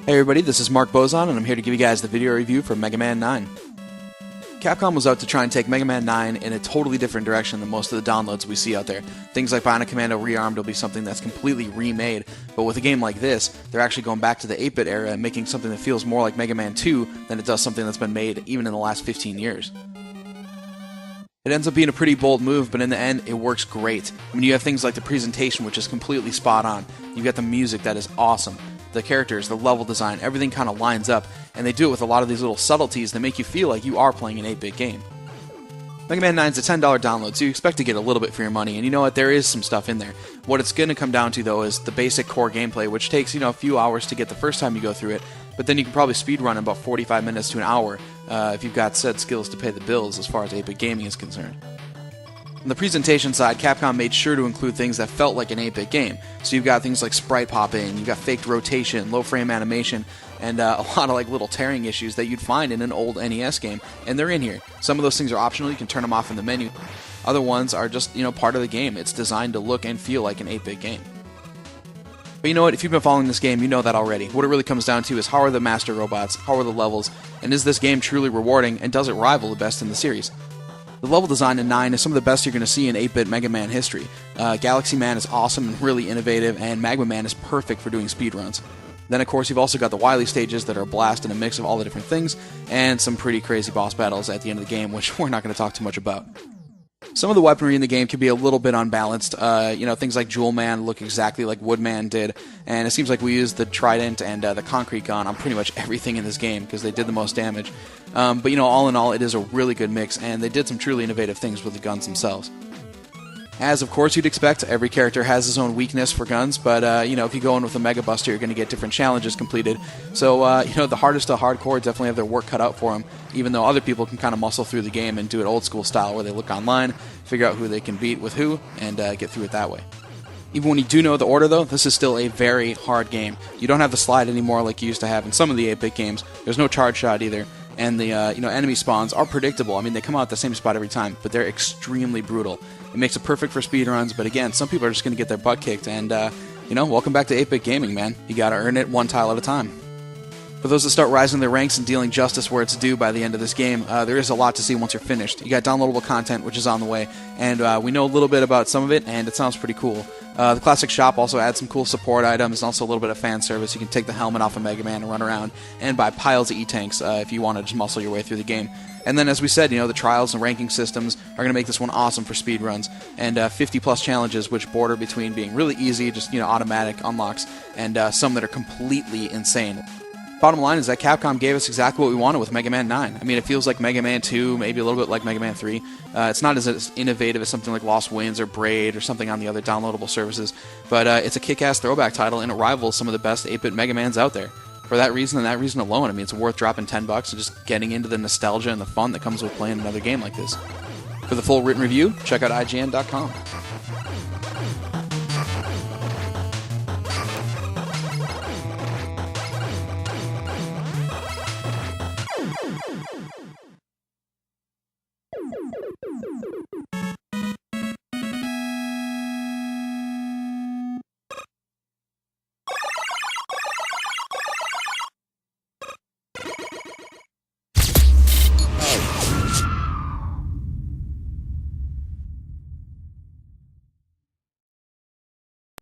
Hey everybody, this is Mark Bozon, and I'm here to give you guys the video review for Mega Man 9. Capcom was out to try and take Mega Man 9 in a totally different direction than most of the downloads we see out there. Things like Bionic Commando Rearmed will be something that's completely remade, but with a game like this, they're actually going back to the 8-bit era and making something that feels more like Mega Man 2 than it does something that's been made even in the last 15 years. It ends up being a pretty bold move, but in the end, it works great. I mean, you have things like the presentation, which is completely spot on. You've got the music that is awesome. The characters, the level design, everything kind of lines up, and they do it with a lot of these little subtleties that make you feel like you are playing an 8-bit game. Mega Man 9 is a $10 download, so you expect to get a little bit for your money, and you know what, there is some stuff in there. What it's going to come down to, though, is the basic core gameplay, which takes, a few hours to get the first time you go through it, but then you can probably speedrun in about 45 minutes to an hour if you've got said skills to pay the bills as far as 8-bit gaming is concerned. On the presentation side, Capcom made sure to include things that felt like an 8-bit game. So you've got things like sprite popping, you've got faked rotation, low frame animation, and a lot of like little tearing issues that you'd find in an old NES game, and they're in here. Some of those things are optional, you can turn them off in the menu. Other ones are just, part of the game. It's designed to look and feel like an 8-bit game. But you know what, if you've been following this game, you know that already. What it really comes down to is how are the master robots, how are the levels, and is this game truly rewarding, and does it rival the best in the series? The level design in 9 is some of the best you're going to see in 8-bit Mega Man history. Galaxy Man is awesome and really innovative, and Magma Man is perfect for doing speedruns. Then, of course, you've also got the Wily stages that are a blast and a mix of all the different things, and some pretty crazy boss battles at the end of the game, which we're not going to talk too much about. Some of the weaponry in the game can be a little bit unbalanced. Things like Jewel Man look exactly like Woodman did, and it seems like we used the Trident and the Concrete Gun on pretty much everything in this game because they did the most damage. But all in all, it is a really good mix, and they did some truly innovative things with the guns themselves. As, of course, you'd expect, every character has his own weakness for guns, but, if you go in with a Mega Buster, you're going to get different challenges completed. So, the hardest to hardcore definitely have their work cut out for them, even though other people can kind of muscle through the game and do it old school style, where they look online, figure out who they can beat with who, and get through it that way. Even when you do know the order, though, this is still a very hard game. You don't have the slide anymore like you used to have in some of the 8-bit games. There's no charge shot either. And the enemy spawns are predictable. I mean, they come out at the same spot every time, but they're extremely brutal. It makes it perfect for speedruns, but again, some people are just going to get their butt kicked, and, welcome back to 8-bit gaming, man. You gotta earn it one tile at a time. For those that start rising their ranks and dealing justice where it's due by the end of this game, there is a lot to see once you're finished. You got downloadable content, which is on the way, and we know a little bit about some of it, and it sounds pretty cool. The Classic Shop also adds some cool support items, and also a little bit of fan service. You can take the helmet off of Mega Man and run around and buy piles of E-Tanks if you want to just muscle your way through the game. And then, as we said, the trials and ranking systems are going to make this one awesome for speedruns, and 50-plus challenges, which border between being really easy, just automatic unlocks, and some that are completely insane. Bottom line is that Capcom gave us exactly what we wanted with Mega Man 9. I mean, it feels like Mega Man 2, maybe a little bit like Mega Man 3. It's not as innovative as something like Lost Winds or Braid or something on the other downloadable services, but it's a kick-ass throwback title, and it rivals some of the best 8-bit Mega Mans out there. For that reason and that reason alone, I mean, it's worth dropping $10 and just getting into the nostalgia and the fun that comes with playing another game like this. For the full written review, check out IGN.com.